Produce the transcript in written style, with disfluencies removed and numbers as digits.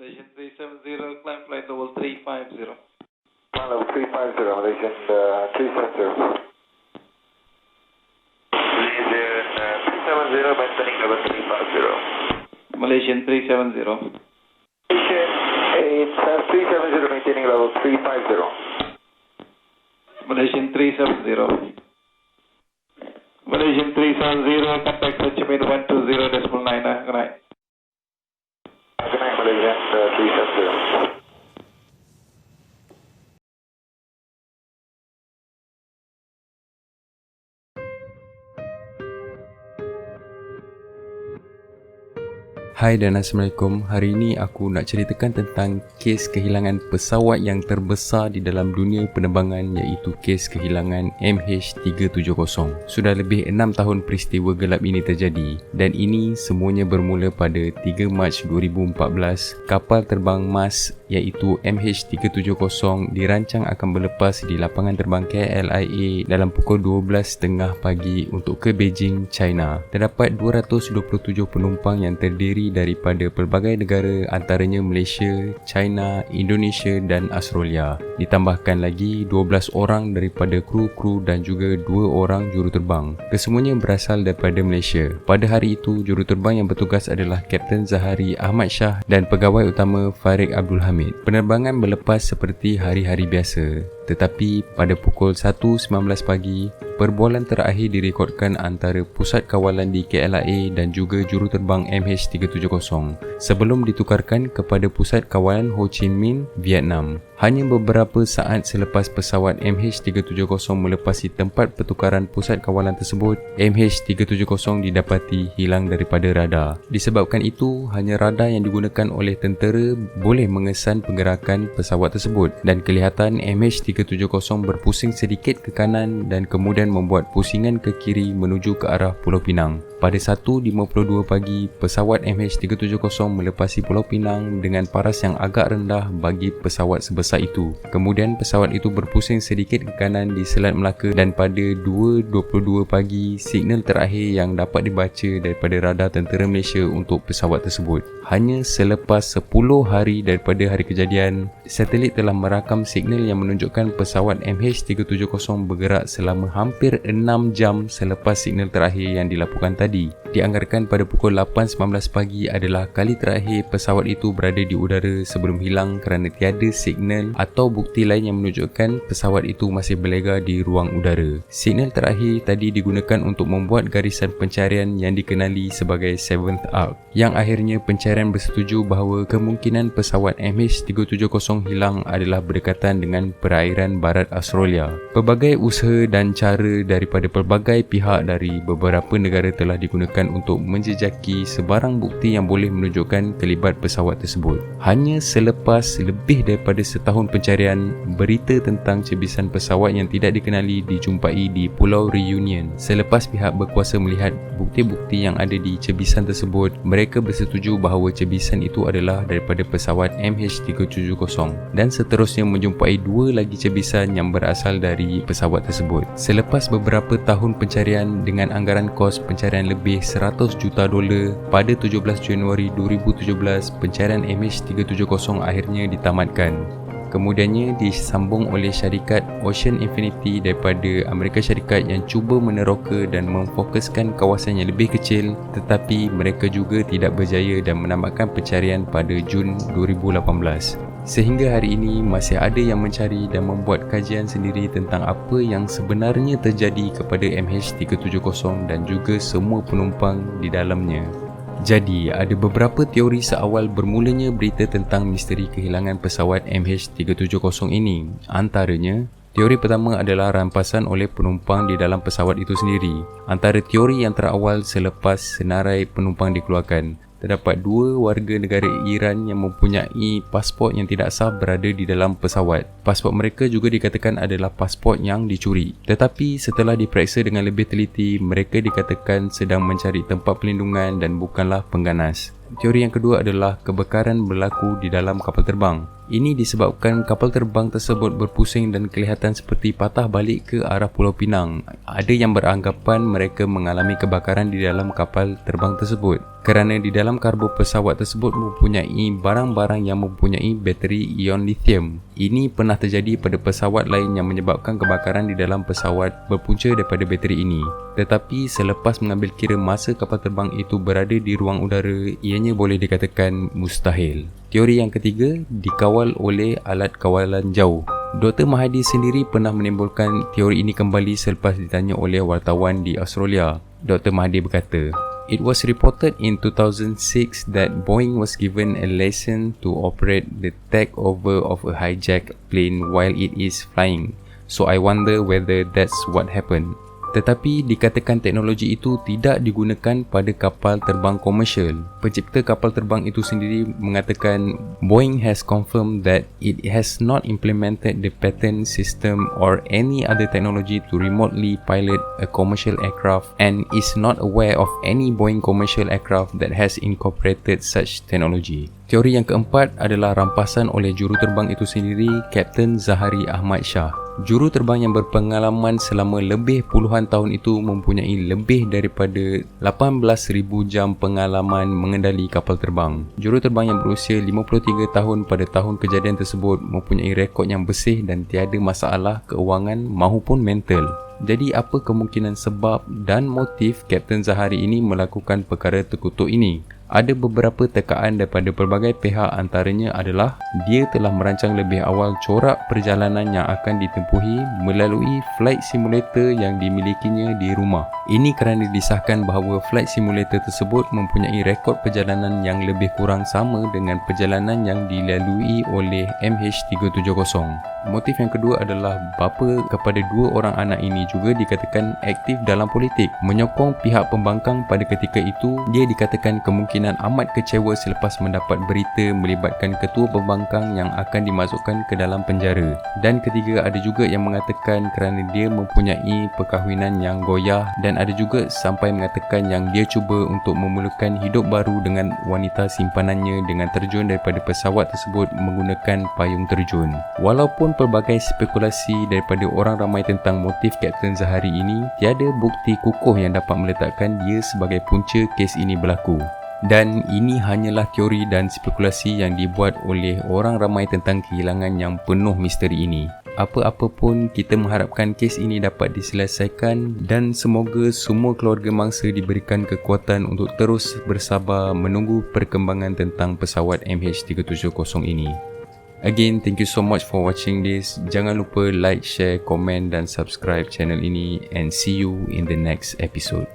Malaysian 370, climb flight level 350. Flight level 350, Malaysian 370. Malaysian 370, maintaining level 350. Malaysian 370. Malaysian, it's 370, maintaining level 350. Malaysian 370. Malaysian 370, contact Ho Chi Minh 120.9. Good night. Good night, Malaysian 370. Hai dan Assalamualaikum. Hari ini aku nak ceritakan tentang kes kehilangan pesawat yang terbesar di dalam dunia penerbangan, iaitu kes kehilangan MH370. Sudah lebih 6 tahun peristiwa gelap ini terjadi dan ini semuanya bermula pada 3 Mac 2014. Kapal terbang MAS iaitu MH370 dirancang akan berlepas di lapangan terbang KLIA dalam pukul 12.30 pagi untuk ke Beijing, China. Terdapat 227 penumpang yang terdiri daripada pelbagai negara antaranya Malaysia, China, Indonesia dan Australia. Ditambahkan lagi 12 orang daripada kru-kru dan juga 2 orang juruterbang. Kesemuanya berasal daripada Malaysia. Pada hari itu, juruterbang yang bertugas adalah Kapten Zahari Ahmad Shah dan pegawai utama Farid Abdul Hamid. Penerbangan berlepas seperti hari-hari biasa. Tetapi pada pukul 1.19 pagi, perbualan terakhir direkodkan antara pusat kawalan di KLIA dan juga juruterbang MH370 sebelum ditukarkan kepada pusat kawalan Ho Chi Minh, Vietnam. Hanya beberapa saat selepas pesawat MH370 melepasi tempat pertukaran pusat kawalan tersebut, MH370 didapati hilang daripada radar. Disebabkan itu, hanya radar yang digunakan oleh tentera boleh mengesan pergerakan pesawat tersebut dan kelihatan MH370 berpusing sedikit ke kanan dan kemudian membuat pusingan ke kiri menuju ke arah Pulau Pinang. Pada 1.52 pagi, pesawat MH370 melepasi Pulau Pinang dengan paras yang agak rendah bagi pesawat sebesar itu. Kemudian pesawat itu berpusing sedikit ke kanan di Selat Melaka dan pada 2.22 pagi, signal terakhir yang dapat dibaca daripada radar tentera Malaysia untuk pesawat tersebut. Hanya selepas 10 hari daripada hari kejadian, satelit telah merakam signal yang menunjukkan pesawat MH370 bergerak selama hampir 6 jam selepas signal terakhir yang dilaporkan tadi. Dianggarkan pada pukul 8.19 pagi adalah kali terakhir pesawat itu berada di udara sebelum hilang kerana tiada signal atau bukti lain yang menunjukkan pesawat itu masih berlega di ruang udara. Signal terakhir tadi digunakan untuk membuat garisan pencarian yang dikenali sebagai 7th Arc, yang akhirnya pencarian bersetuju bahawa kemungkinan pesawat MH370 hilang adalah berdekatan dengan perairan barat Australia. Pelbagai usaha dan cara daripada pelbagai pihak dari beberapa negara telah digunakan untuk menjejaki sebarang bukti yang boleh menunjukkan kelibat pesawat tersebut. Hanya selepas lebih daripada setahun pencarian, berita tentang cebisan pesawat yang tidak dikenali dijumpai di Pulau Reunion. Selepas pihak berkuasa melihat bukti-bukti yang ada di cebisan tersebut, mereka bersetuju bahawa cebisan itu adalah daripada pesawat MH370 dan seterusnya menjumpai 2 lagi cebisan yang berasal dari pesawat tersebut. Selepas beberapa tahun pencarian dengan anggaran kos pencarian lebih $100 juta, pada 17 Januari 2017 pencarian MH370 akhirnya ditamatkan. Kemudiannya disambung oleh syarikat Ocean Infinity daripada Amerika Syarikat yang cuba meneroka dan memfokuskan kawasan yang lebih kecil, tetapi mereka juga tidak berjaya dan menamatkan pencarian pada Jun 2018. Sehingga hari ini masih ada yang mencari dan membuat kajian sendiri tentang apa yang sebenarnya terjadi kepada MH370 dan juga semua penumpang di dalamnya. Jadi, ada beberapa teori seawal bermulanya berita tentang misteri kehilangan pesawat MH370 ini. Antaranya, teori pertama adalah rampasan oleh penumpang di dalam pesawat itu sendiri. Antara teori yang terawal selepas senarai penumpang dikeluarkan, terdapat 2 warga negara Iran yang mempunyai pasport yang tidak sah berada di dalam pesawat. Pasport mereka juga dikatakan adalah pasport yang dicuri. Tetapi setelah diperiksa dengan lebih teliti, mereka dikatakan sedang mencari tempat perlindungan dan bukanlah pengganas. Teori yang kedua adalah kebakaran berlaku di dalam kapal terbang. Ini disebabkan kapal terbang tersebut berpusing dan kelihatan seperti patah balik ke arah Pulau Pinang. Ada yang beranggapan mereka mengalami kebakaran di dalam kapal terbang tersebut kerana di dalam karbu pesawat tersebut mempunyai barang-barang yang mempunyai bateri ion lithium. Ini pernah terjadi pada pesawat lain yang menyebabkan kebakaran di dalam pesawat berpunca daripada bateri ini. Tetapi selepas mengambil kira masa kapal terbang itu berada di ruang udara, ianya boleh dikatakan mustahil. Teori yang ketiga dikawal oleh alat kawalan jauh. Dr. Mahadi sendiri pernah menimbulkan teori ini kembali selepas ditanya oleh wartawan di Australia. Dr. Mahadi berkata, "It was reported in 2006 that Boeing was given a lesson to operate the takeover of a hijacked plane while it is flying. So I wonder whether that's what happened." Tetapi dikatakan teknologi itu tidak digunakan pada kapal terbang komersial. Pencipta kapal terbang itu sendiri mengatakan Boeing has confirmed that it has not implemented the patent system or any other technology to remotely pilot a commercial aircraft and is not aware of any Boeing commercial aircraft that has incorporated such technology. Teori yang keempat adalah rampasan oleh juruterbang itu sendiri, Kapten Zahari Ahmad Shah. Juruterbang yang berpengalaman selama lebih puluhan tahun itu mempunyai lebih daripada 18,000 jam pengalaman mengendali kapal terbang. Juruterbang yang berusia 53 tahun pada tahun kejadian tersebut mempunyai rekod yang bersih dan tiada masalah keuangan maupun mental. Jadi apa kemungkinan sebab dan motif Kapten Zahari ini melakukan perkara terkutuk ini? Ada beberapa tekaan daripada pelbagai pihak, antaranya adalah dia telah merancang lebih awal corak perjalanan yang akan ditempuhi melalui flight simulator yang dimilikinya di rumah. Ini kerana disahkan bahawa flight simulator tersebut mempunyai rekod perjalanan yang lebih kurang sama dengan perjalanan yang dilalui oleh MH370. Motif yang kedua adalah bapa kepada dua orang anak ini juga dikatakan aktif dalam politik, menyokong pihak pembangkang pada ketika itu. Dia dikatakan kemungkinan amat kecewa selepas mendapat berita melibatkan ketua pembangkang yang akan dimasukkan ke dalam penjara. Dan ketiga, ada juga yang mengatakan kerana dia mempunyai perkahwinan yang goyah, dan ada juga sampai mengatakan yang dia cuba untuk memulakan hidup baru dengan wanita simpanannya dengan terjun daripada pesawat tersebut menggunakan payung terjun. Walaupun pelbagai spekulasi daripada orang ramai tentang motif Kapten Zahari ini, tiada bukti kukuh yang dapat meletakkan dia sebagai punca kes ini berlaku. Dan ini hanyalah teori dan spekulasi yang dibuat oleh orang ramai tentang kehilangan yang penuh misteri ini. Apa-apa pun, kita mengharapkan kes ini dapat diselesaikan dan semoga semua keluarga mangsa diberikan kekuatan untuk terus bersabar menunggu perkembangan tentang pesawat MH370 ini. Again, thank you so much for watching this. Jangan lupa like, share, komen dan subscribe channel ini, and see you in the next episode.